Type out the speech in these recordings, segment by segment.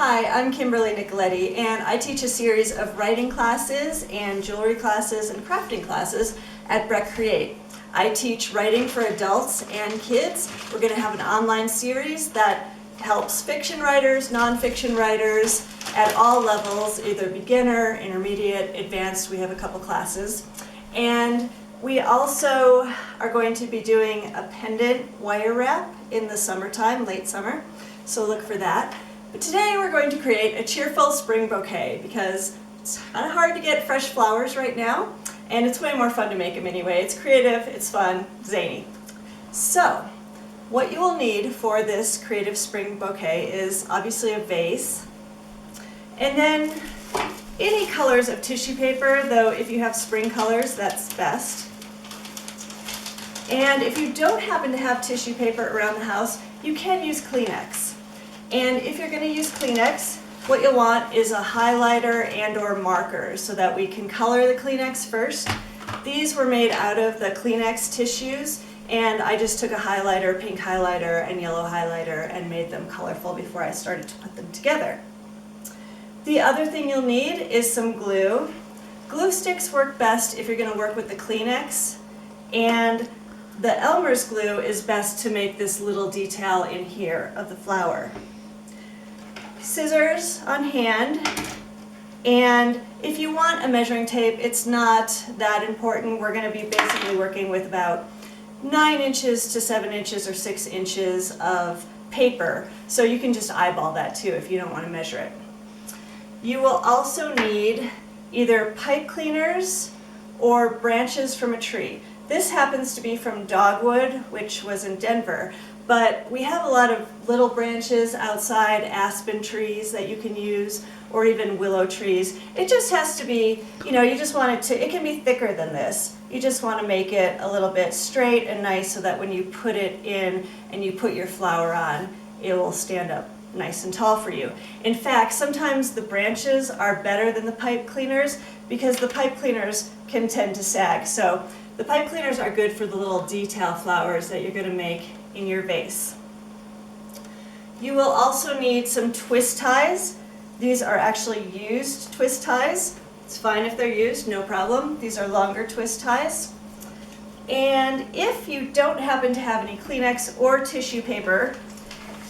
Hi, I'm Kimberly Nicoletti, and I teach a series of writing classes and jewelry classes and crafting classes at BreckCreate. I teach writing for adults and kids. We're going to have an online series that helps fiction writers, nonfiction writers at all levels, either beginner, intermediate, advanced. We have a couple classes. And we also are going to be doing a pendant wire wrap in the summertime, late summer, so look for that. But today we're going to create a cheerful spring bouquet because it's kind of hard to get fresh flowers right now, and it's way more fun to make them anyway. It's creative, it's fun, zany. So, what you will need for this creative spring bouquet is obviously a vase, and then any colors of tissue paper, though if you have spring colors, that's best. And if you don't happen to have tissue paper around the house, you can use Kleenex. And if you're going to use Kleenex, what you'll want is a highlighter and or marker so that we can color the Kleenex first. These were made out of the Kleenex tissues, and I just took a highlighter, pink highlighter and yellow highlighter, and made them colorful before I started to put them together. The other thing you'll need is some glue. Glue sticks work best if you're going to work with the Kleenex, and the Elmer's glue is best to make this little detail in here of the flower. Scissors on hand, and if you want a measuring tape, it's not that important. We're going to be basically working with about 9 inches to 7 inches or 6 inches of paper, so you can just eyeball that too if you don't want to measure it. You will also need either pipe cleaners or branches from a tree. This happens to be from dogwood, which was in Denver, but we have a lot of little branches outside, aspen trees that you can use, or even willow trees. It just has to be, you just want it to, it can be thicker than this. You just want to make it a little bit straight and nice so that when you put it in and you put your flower on, it will stand up nice and tall for you. In fact, sometimes the branches are better than the pipe cleaners because the pipe cleaners can tend to sag. So the pipe cleaners are good for the little detail flowers that you're going to make in your vase. You will also need some twist ties. These are actually used twist ties. It's fine if they're used, no problem. These are longer twist ties. And if you don't happen to have any Kleenex or tissue paper,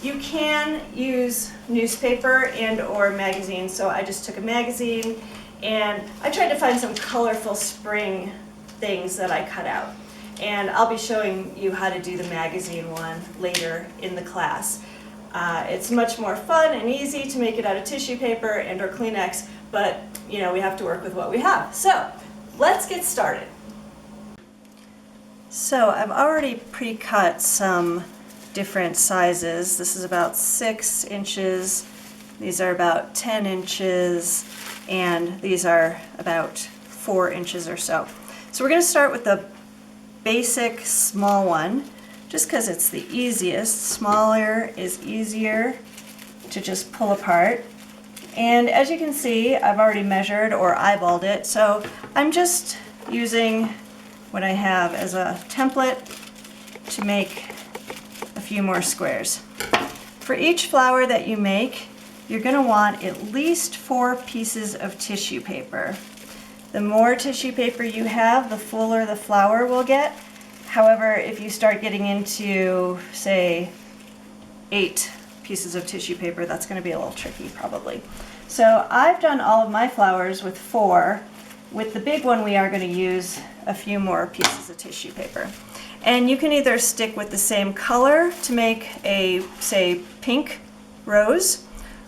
you can use newspaper and or magazine. So I just took a magazine and I tried to find some colorful spring things that I cut out. And I'll be showing you how to do the magazine one later in the class. It's much more fun and easy to make it out of tissue paper and or Kleenex, but we have to work with what we have. So let's get started. So I've already pre-cut some different sizes. This is about 6 inches, these are about 10 inches, and these are about 4 inches or so. So we're going to start with the basic small one, just because it's the easiest. Smaller is easier to just pull apart. And as you can see, I've already measured or eyeballed it, so I'm just using what I have as a template to make a few more squares. For each flower that you make, you're going to want at least 4 pieces of tissue paper. The more tissue paper you have, the fuller the flower will get. However, if you start getting into, say, 8 pieces of tissue paper, that's going to be a little tricky probably. So I've done all of my flowers with 4. With the big one, we are going to use a few more pieces of tissue paper. And you can either stick with the same color to make a, say, pink rose,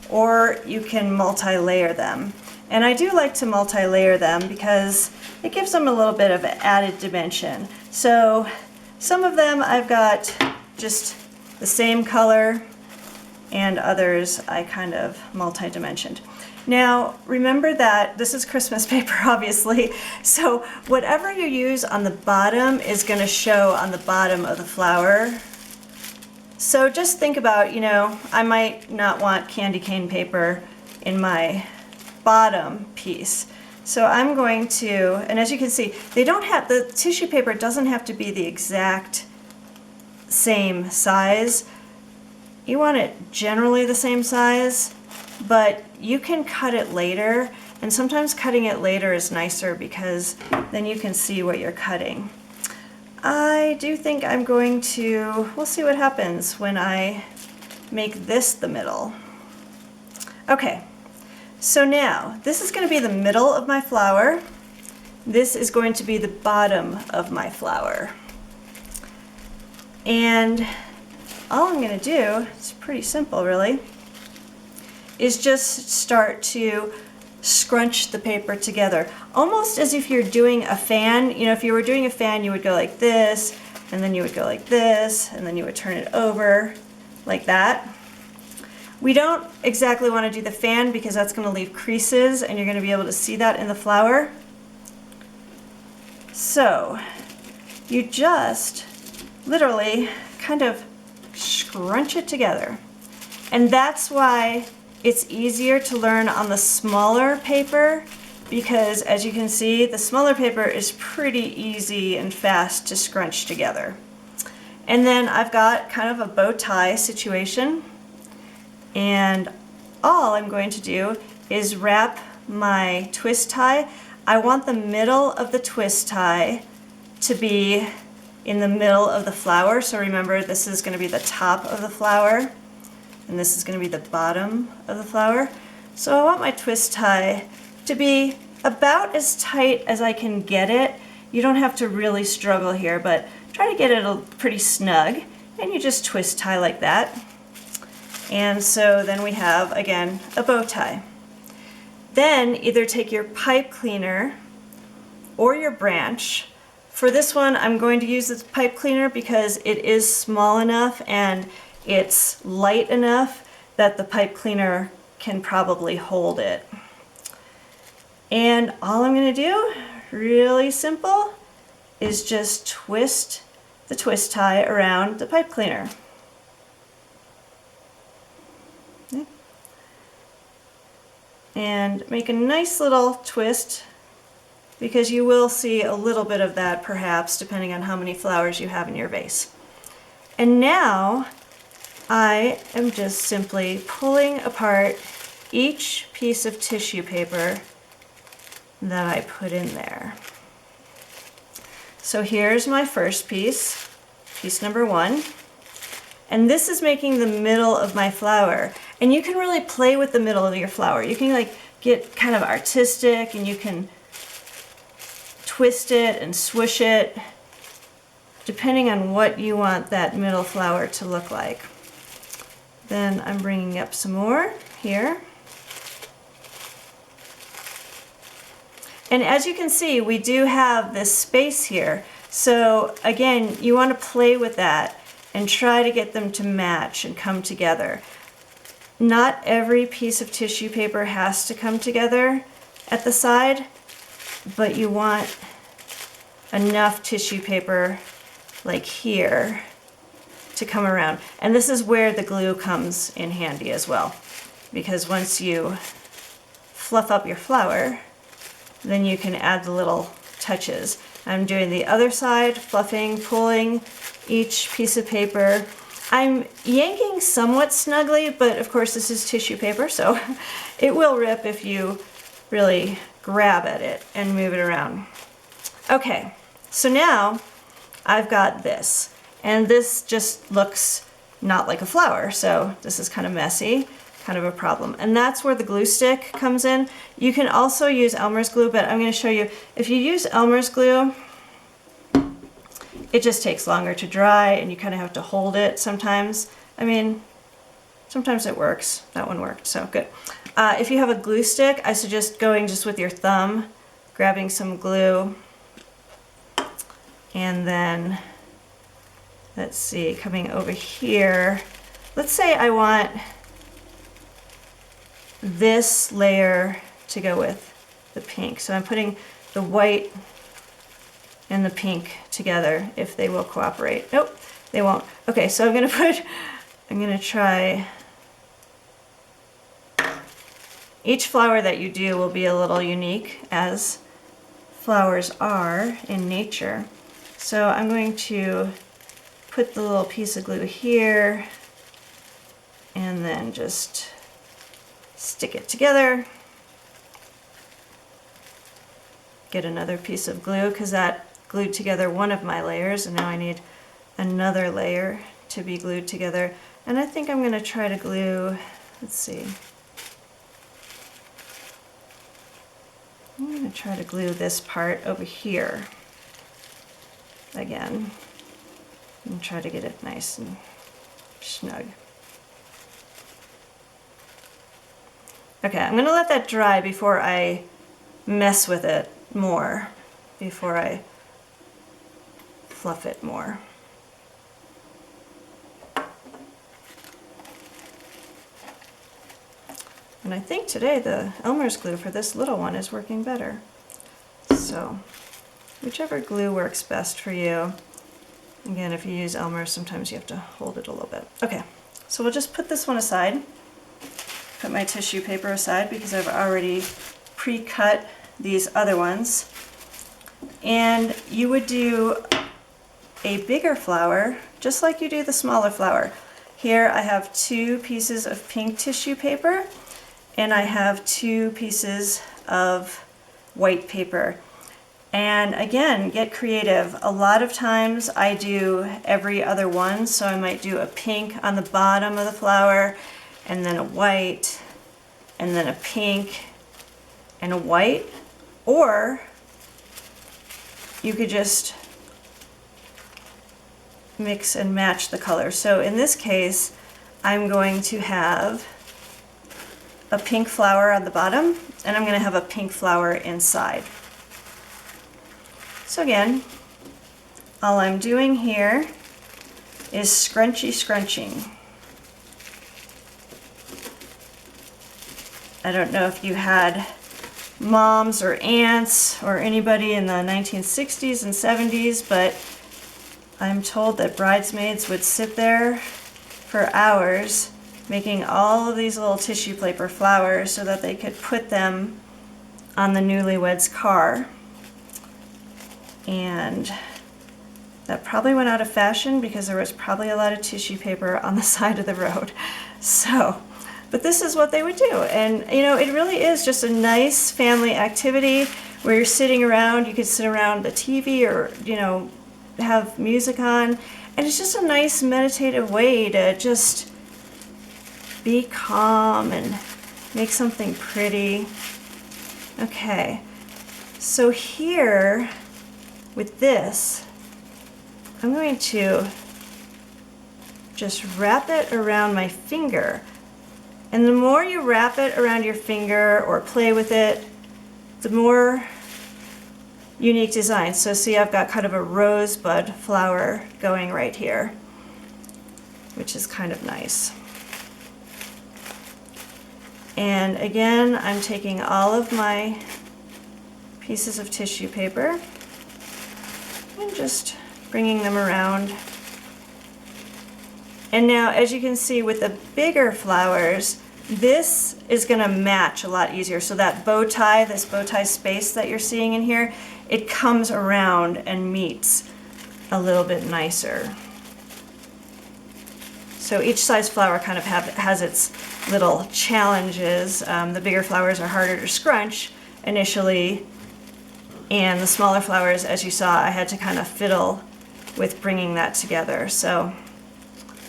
or you can multi-layer them. And I do like to multi-layer them because it gives them a little bit of added dimension. So some of them I've got just the same color, and others I kind of multi-dimensioned. Now remember that this is Christmas paper, obviously, so whatever you use on the bottom is going to show on the bottom of the flower. So just think about, I might not want candy cane paper in my bottom piece. So I'm going to, and as you can see, the tissue paper doesn't have to be the exact same size. You want it generally the same size, but you can cut it later, and sometimes cutting it later is nicer because then you can see what you're cutting. I do think I'm going to, we'll see what happens when I make this the middle. Okay, so now this is going to be the middle of my flower. This is going to be the bottom of my flower. And all I'm going to do, it's pretty simple really, is just start to scrunch the paper together. Almost as if you're doing a fan. You know, if you were doing a fan, you would go like this, and then you would go like this, and then you would turn it over like that. We don't exactly want to do the fan because that's going to leave creases, and you're going to be able to see that in the flower. So you just literally kind of scrunch it together. And that's why it's easier to learn on the smaller paper, because as you can see, the smaller paper is pretty easy and fast to scrunch together. And then I've got kind of a bow tie situation, and all I'm going to do is wrap my twist tie. I want the middle of the twist tie to be in the middle of the flower. So remember, this is going to be the top of the flower, and this is going to be the bottom of the flower. So I want my twist tie to be about as tight as I can get it. You don't have to really struggle here, but try to get it pretty snug, and you just twist tie like that. And so then we have, again, a bow tie. Then either take your pipe cleaner or your branch. For this one, I'm going to use this pipe cleaner because it is small enough and it's light enough that the pipe cleaner can probably hold it. And all I'm going to do, really simple, is just twist the twist tie around the pipe cleaner. And make a nice little twist, because you will see a little bit of that perhaps depending on how many flowers you have in your vase. And now I am just simply pulling apart each piece of tissue paper that I put in there. So here's my first piece, piece number 1. And this is making the middle of my flower. And you can really play with the middle of your flower. You can like get kind of artistic, and you can twist it and swoosh it depending on what you want that middle flower to look like. Then I'm bringing up some more here. And as you can see, we do have this space here. So again, you want to play with that and try to get them to match and come together. Not every piece of tissue paper has to come together at the side, but you want enough tissue paper like here to come around. And this is where the glue comes in handy as well, because once you fluff up your flower, then you can add the little touches. I'm doing the other side, fluffing, pulling each piece of paper. I'm yanking somewhat snugly, but of course this is tissue paper, so it will rip if you really grab at it and move it around. Okay, so now I've got this, and this just looks not like a flower, so this is kind of messy, kind of a problem. And that's where the glue stick comes in. You can also use Elmer's glue, but I'm going to show you, if you use Elmer's glue, it just takes longer to dry, and you kind of have to hold it sometimes. I mean, sometimes it works. That one worked, so good. If you have a glue stick, I suggest going just with your thumb, grabbing some glue, and then, let's see, coming over here. Let's say I want this layer to go with the pink. So I'm putting the white and the pink together, if they will cooperate. Nope, they won't. Okay, so I'm gonna try, each flower that you do will be a little unique, as flowers are in nature. So I'm going to put the little piece of glue here, and then just stick it together. Get another piece of glue because that glued together one of my layers, and now I need another layer to be glued together. And I think I'm going to try to glue, let's see, I'm going to try to glue this part over here again and try to get it nice and snug. Okay, I'm going to let that dry before I mess with it more, before I fluff it more. And I think today the Elmer's glue for this little one is working better. So whichever glue works best for you. Again, if you use Elmer's, sometimes you have to hold it a little bit. Okay, so we'll just put this one aside. Put my tissue paper aside because I've already pre-cut these other ones. And you would do a bigger flower just like you do the smaller flower. Here I have 2 pieces of pink tissue paper and I have 2 pieces of white paper. And again, get creative. A lot of times I do every other one, so I might do a pink on the bottom of the flower, and then a white, and then a pink, and a white. Or you could just mix and match the colors. So in this case, I'm going to have a pink flower on the bottom, and I'm going to have a pink flower inside. So again, all I'm doing here is scrunching. I don't know if you had moms or aunts or anybody in the 1960s and 70s, but I'm told that bridesmaids would sit there for hours making all of these little tissue paper flowers so that they could put them on the newlywed's car. And that probably went out of fashion because there was probably a lot of tissue paper on the side of the road. So, but this is what they would do. And you know, it really is just a nice family activity where you're sitting around. You could sit around the TV or, you know, have music on. And it's just a nice meditative way to just be calm and make something pretty. Okay, so here with this, I'm going to just wrap it around my finger. And the more you wrap it around your finger or play with it, the more unique design. So see, I've got kind of a rosebud flower going right here, which is kind of nice. And again, I'm taking all of my pieces of tissue paper and just bringing them around. And now, as you can see with the bigger flowers, this is going to match a lot easier. So that bow tie, this bow tie space that you're seeing in here, it comes around and meets a little bit nicer. So each size flower kind of has its little challenges. The bigger flowers are harder to scrunch initially, and the smaller flowers, as you saw, I had to kind of fiddle with bringing that together. So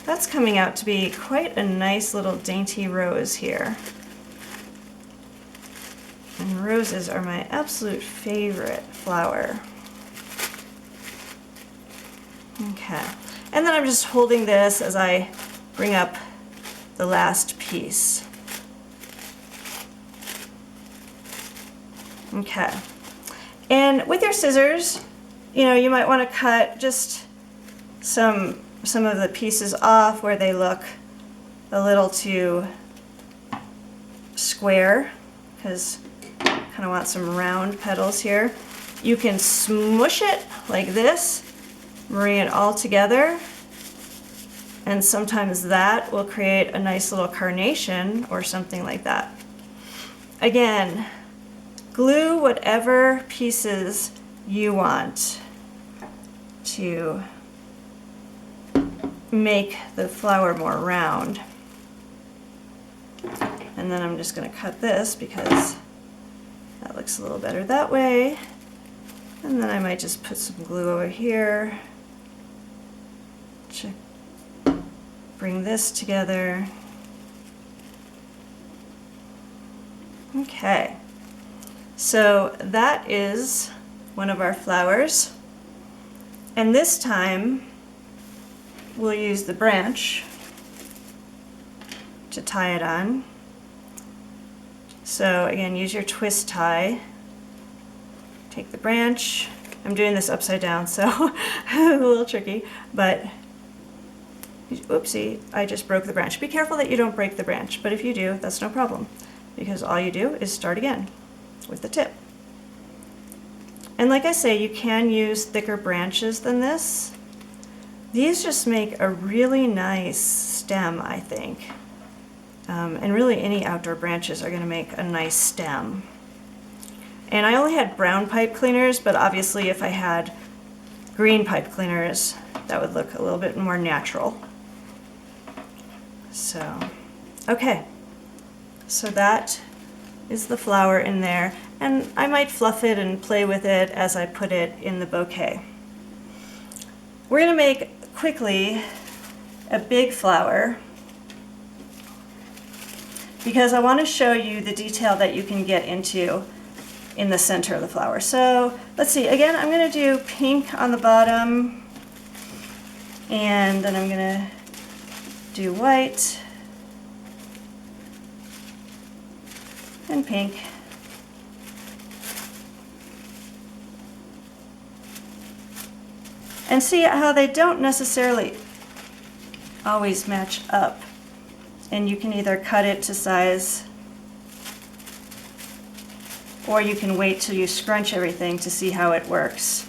that's coming out to be quite a nice little dainty rose here. And roses are my absolute favorite flower. Okay, and then I'm just holding this as I bring up the last piece. Okay, and with your scissors, you know, you might want to cut just some of the pieces off where they look a little too square, because I kind of want some round petals here. You can smush it like this, bring it all together, and sometimes that will create a nice little carnation or something like that. Again, glue whatever pieces you want to make the flower more round. And And then I'm just going to cut this because that looks a little better that way. And then I might just put some glue over here to bring this together. Okay, so that is one of our flowers. And this time we'll use the branch to tie it on. So again, use your twist tie. Take the branch. I'm doing this upside down, so a little tricky, but oopsie, I just broke the branch. Be careful that you don't break the branch, but if you do, that's no problem, because all you do is start again with the tip. And like I say, you can use thicker branches than this. These just make a really nice stem, I think. And really any outdoor branches are going to make a nice stem. And I only had brown pipe cleaners, but obviously if I had green pipe cleaners, that would look a little bit more natural. So, okay. So that is the flower in there. And I might fluff it and play with it as I put it in the bouquet. We're going to make quickly a big flower because I want to show you the detail that you can get into in the center of the flower. So let's see, again, I'm going to do pink on the bottom, and then I'm going to do white and pink. And see how they don't necessarily always match up. And you can either cut it to size, or you can wait till you scrunch everything to see how it works.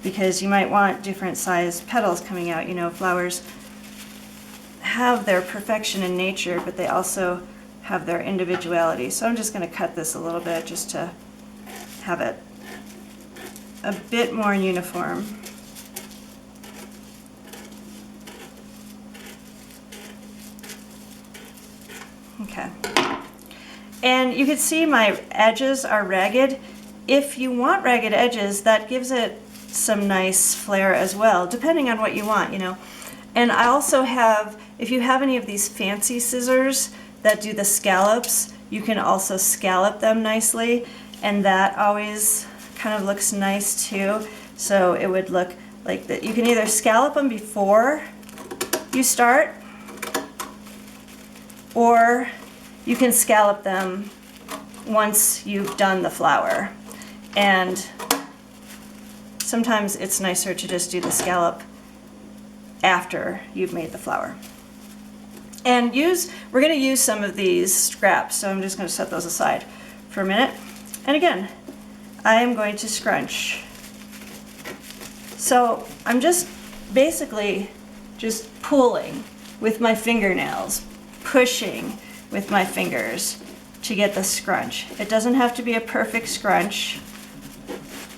Because you might want different size petals coming out. You know, flowers have their perfection in nature, but they also have their individuality. So I'm just going to cut this a little bit just to have it a bit more uniform. Okay. And you can see my edges are ragged. If you want ragged edges, that gives it some nice flair as well, depending on what you want, you know. And I also have, if you have any of these fancy scissors that do the scallops, you can also scallop them nicely, and that always kind of looks nice too. So it would look like that. You can either scallop them before you start, or you can scallop them once you've done the flower. And sometimes it's nicer to just do the scallop after you've made the flower. And we're going to use some of these scraps, so I'm just going to set those aside for a minute. And again, I am going to scrunch. So I'm just basically just pulling with my fingernails, pushing with my fingers to get the scrunch. It doesn't have to be a perfect scrunch.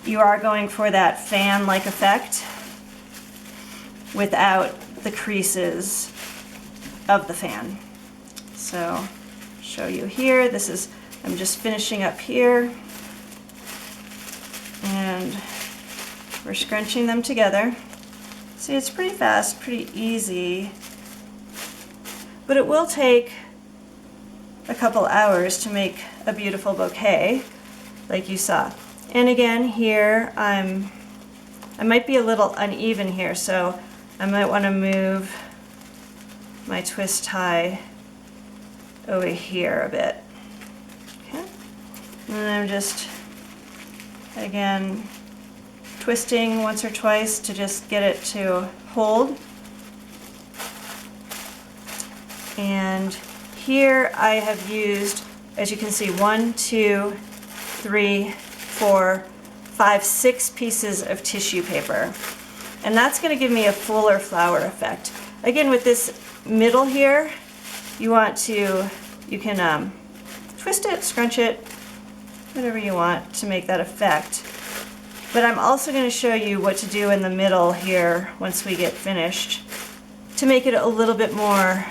You are going for that fan-like effect without the creases of the fan. So show you here, I'm just finishing up here, and we're scrunching them together. See, it's pretty fast, pretty easy, but it will take a couple hours to make a beautiful bouquet like you saw. And again, here I might be a little uneven here, so I might want to move my twist tie over here a bit. Okay. And then I'm just, again, twisting once or twice to just get it to hold. And here I have used, as you can see, 1, 2, 3, 4, 5, 6 pieces of tissue paper. And that's going to give me a fuller flower effect. Again, with this middle here, you can twist it, scrunch it, whatever you want to make that effect. But I'm also going to show you what to do in the middle here once we get finished to make it a little bit more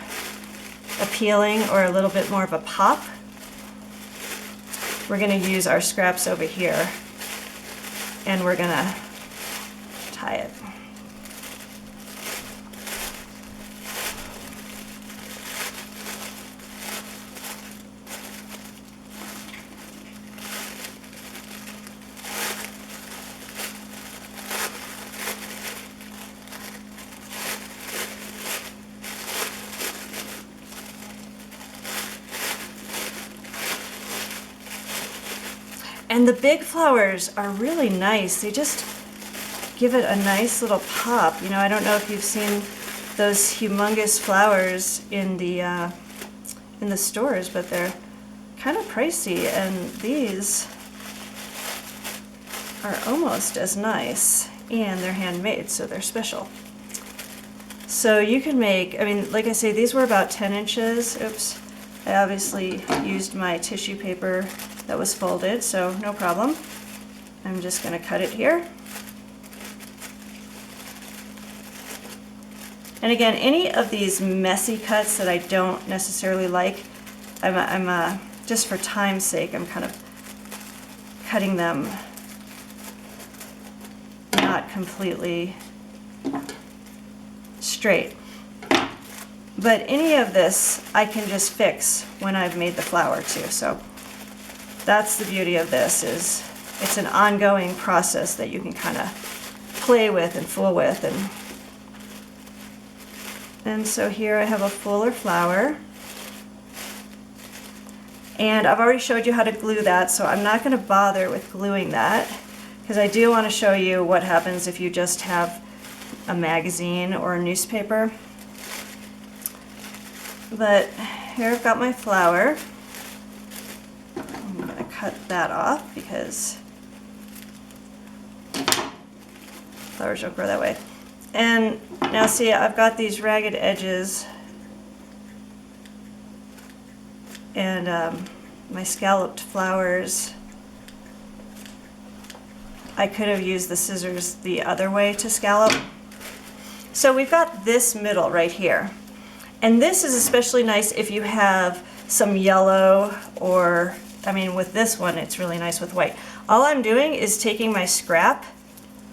appealing or a little bit more of a pop. we're going to use our scraps over here, and we're going to tie it. And the big flowers are really nice. They just give it a nice little pop. You know, I don't know if you've seen those humongous flowers in the stores, but they're kind of pricey, and these are almost as nice, and they're handmade, so they're special. So you can make, I mean, like I say, these were about 10 inches. Oops, I obviously used my tissue paper that was folded, so no problem. I'm just going to cut it here. And again, any of these messy cuts that I don't necessarily like, I'm just for time's sake, I'm kind of cutting them not completely straight. But any of this I can just fix when I've made the flower too. So that's the beauty of this, is it's an ongoing process that you can kind of play with and fool with. And so here I have a fuller flower. And I've already showed you how to glue that, so I'm not going to bother with gluing that, because I do want to show you what happens if you just have a magazine or a newspaper. But here I've got my flower. I'm going to cut that off because flowers don't grow that way. And now see, I've got these ragged edges, and my scalloped flowers. I could have used the scissors the other way to scallop. So we've got this middle right here. And this is especially nice if you have some yellow, or, I mean, with this one it's really nice with white. All I'm doing is taking my scrap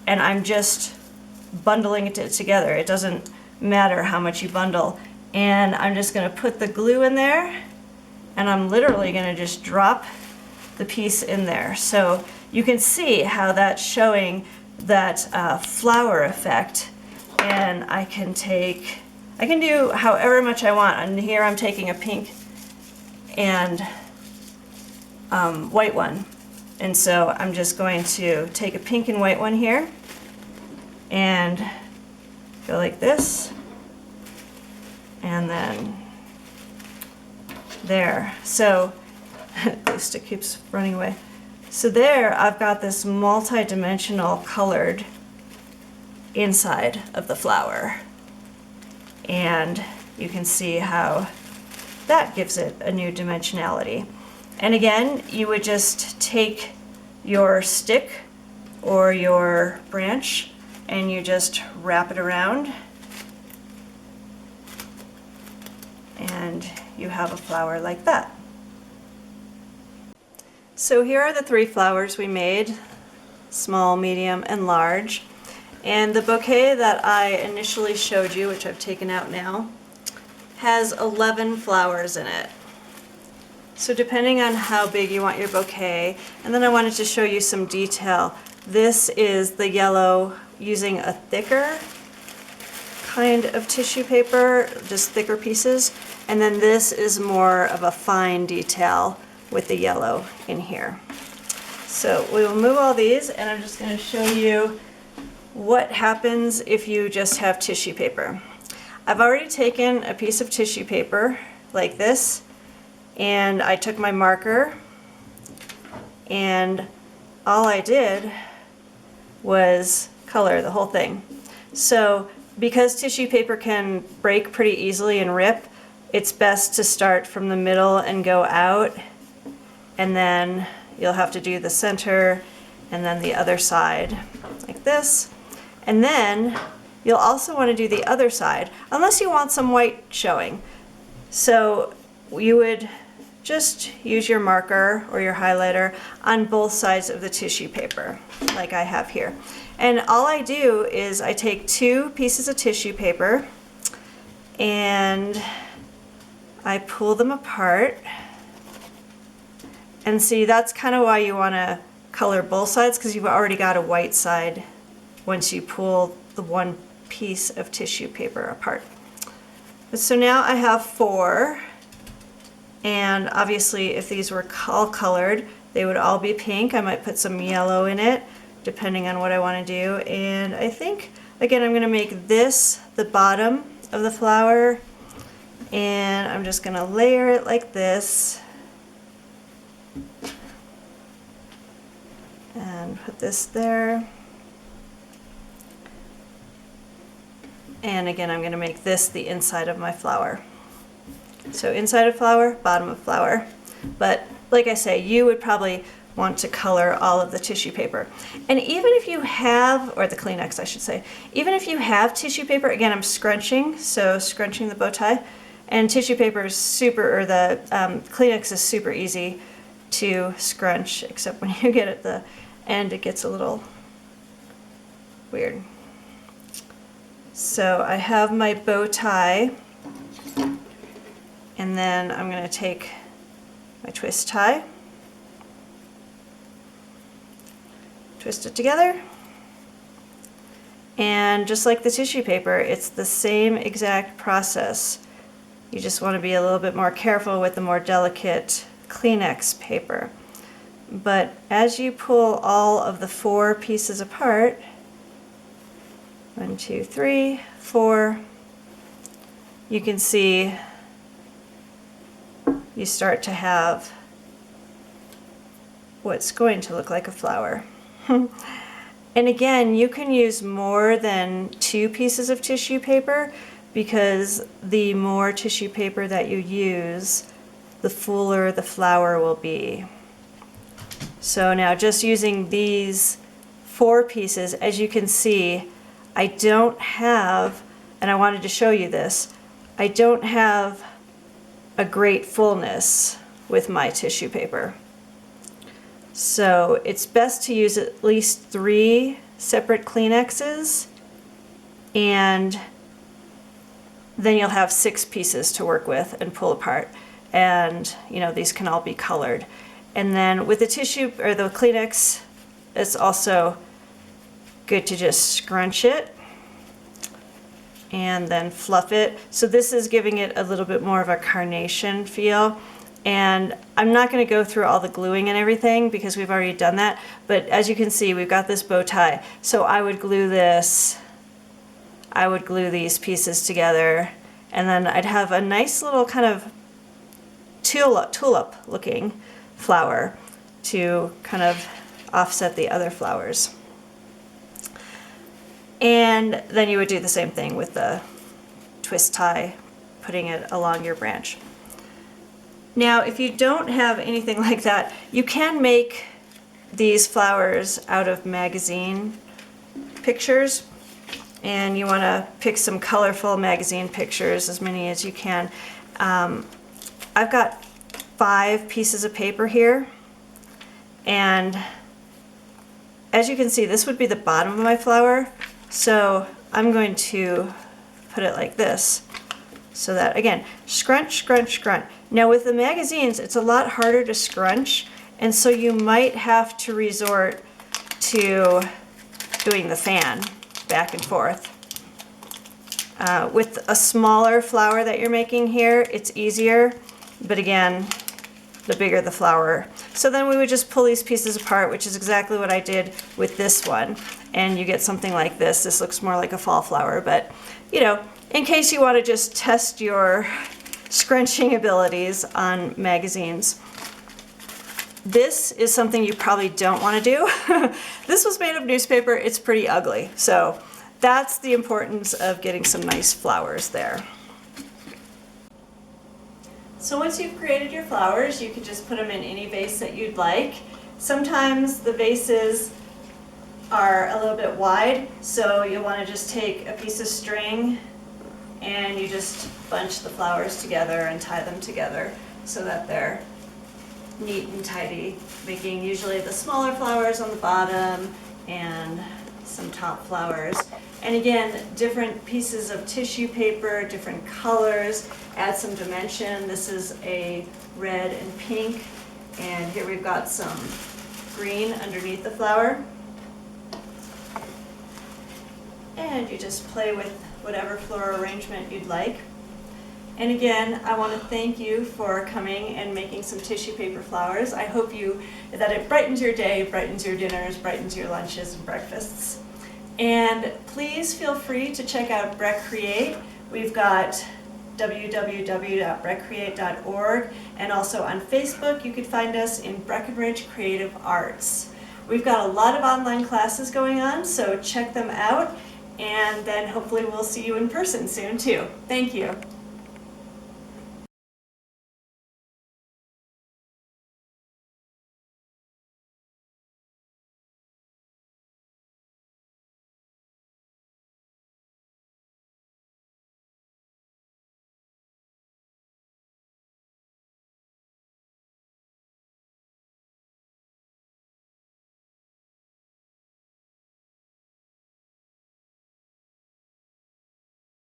and I'm just bundling it together. It doesn't matter how much you bundle. And I'm just going to put the glue in there, and I'm literally going to just drop the piece in there. So you can see how that's showing that flower effect. And I can do however much I want. And here I'm taking a pink and white one. And so I'm just going to take a pink and white one here and go like this, and then there. So the stick keeps running away. So there I've got this multi-dimensional colored inside of the flower, and you can see how that gives it a new dimensionality. And again, you would just take your stick or your branch and you just wrap it around, and you have a flower like that. So here are the 3 flowers we made, small, medium, and large. And the bouquet that I initially showed you, which I've taken out now, has 11 flowers in it. So depending on how big you want your bouquet, and then I wanted to show you some detail. This is the yellow using a thicker kind of tissue paper, just thicker pieces, and then this is more of a fine detail with the yellow in here. So we will move all these, and I'm just going to show you what happens if you just have tissue paper. I've already taken a piece of tissue paper like this, and I took my marker, and all I did was color the whole thing. So because tissue paper can break pretty easily and rip, it's best to start from the middle and go out, and then you'll have to do the center and then the other side like this. And then you'll also want to do the other side, unless you want some white showing. So you would just use your marker or your highlighter on both sides of the tissue paper, like I have here. And all I do is I take 2 pieces of tissue paper and I pull them apart. And see, that's kind of why you want to color both sides, because you've already got a white side once you pull the one piece of tissue paper apart. But so now I have 4, and obviously if these were all colored, they would all be pink. I might put some yellow in it, depending on what I want to do. And I think, again, I'm going to make this the bottom of the flower, and I'm just going to layer it like this. And put this there. And again, I'm going to make this the inside of my flower. So inside of flower, bottom of flower. But like I say, you would probably want to color all of the tissue paper. And even if you have, or the Kleenex I should say, even if you have tissue paper, again I'm scrunching, so scrunching the bow tie, and tissue paper is super, or the Kleenex is super easy to scrunch, except when you get at the end it gets a little weird. So I have my bow tie, and then I'm going to take my twist tie, twist it together, and just like the tissue paper, it's the same exact process. You just want to be a little bit more careful with the more delicate Kleenex paper. But as you pull all of the 4 pieces apart, 1, 2, 3, 4, you can see you start to have what's going to look like a flower. And again, you can use more than 2 pieces of tissue paper, because the more tissue paper that you use, the fuller the flower will be. So now just using these 4 pieces, as you can see, I don't have, and I wanted to show you this, I don't have a great fullness with my tissue paper. So it's best to use at least 3 separate Kleenexes, and then you'll have 6 pieces to work with and pull apart. And you know, these can all be colored. And then with the tissue or the Kleenex, it's also good to just scrunch it and then fluff it. So this is giving it a little bit more of a carnation feel. And I'm not going to go through all the gluing and everything because we've already done that. But as you can see, we've got this bow tie. So I would glue this, I would glue these pieces together, and then I'd have a nice little kind of tulip looking flower to kind of offset the other flowers. And then you would do the same thing with the twist tie, putting it along your branch. Now, if you don't have anything like that, you can make these flowers out of magazine pictures, and you want to pick some colorful magazine pictures, as many as you can. I've got 5 pieces of paper here, and as you can see, this would be the bottom of my flower, so I'm going to put it like this, so that, again, scrunch, scrunch, scrunch. Now with the magazines, it's a lot harder to scrunch, and so you might have to resort to doing the fan back and forth. With a smaller flower that you're making here, it's easier, but again, the bigger the flower. So then we would just pull these pieces apart, which is exactly what I did with this one, and you get something like this. This looks more like a fall flower, but you know, in case you want to just test your scrunching abilities on magazines. This is something you probably don't want to do. This was made of newspaper. It's pretty ugly. So that's the importance of getting some nice flowers there. So once you've created your flowers, you can just put them in any vase that you'd like. Sometimes the vases are a little bit wide, so you'll want to just take a piece of string and you just bunch the flowers together and tie them together so that they're neat and tidy, making usually the smaller flowers on the bottom and some top flowers. And again, different pieces of tissue paper, different colors, add some dimension. This is a red and pink, and here we've got some green underneath the flower. And you just play with whatever floral arrangement you'd like. And again, I want to thank you for coming and making some tissue paper flowers. I hope that it brightens your day, brightens your dinners, brightens your lunches and breakfasts. And please feel free to check out BreckCreate. We've got www.breckcreate.org, and also on Facebook you could find us in Breckenridge Creative Arts. We've got a lot of online classes going on, so check them out, and then hopefully we'll see you in person soon too. Thank you.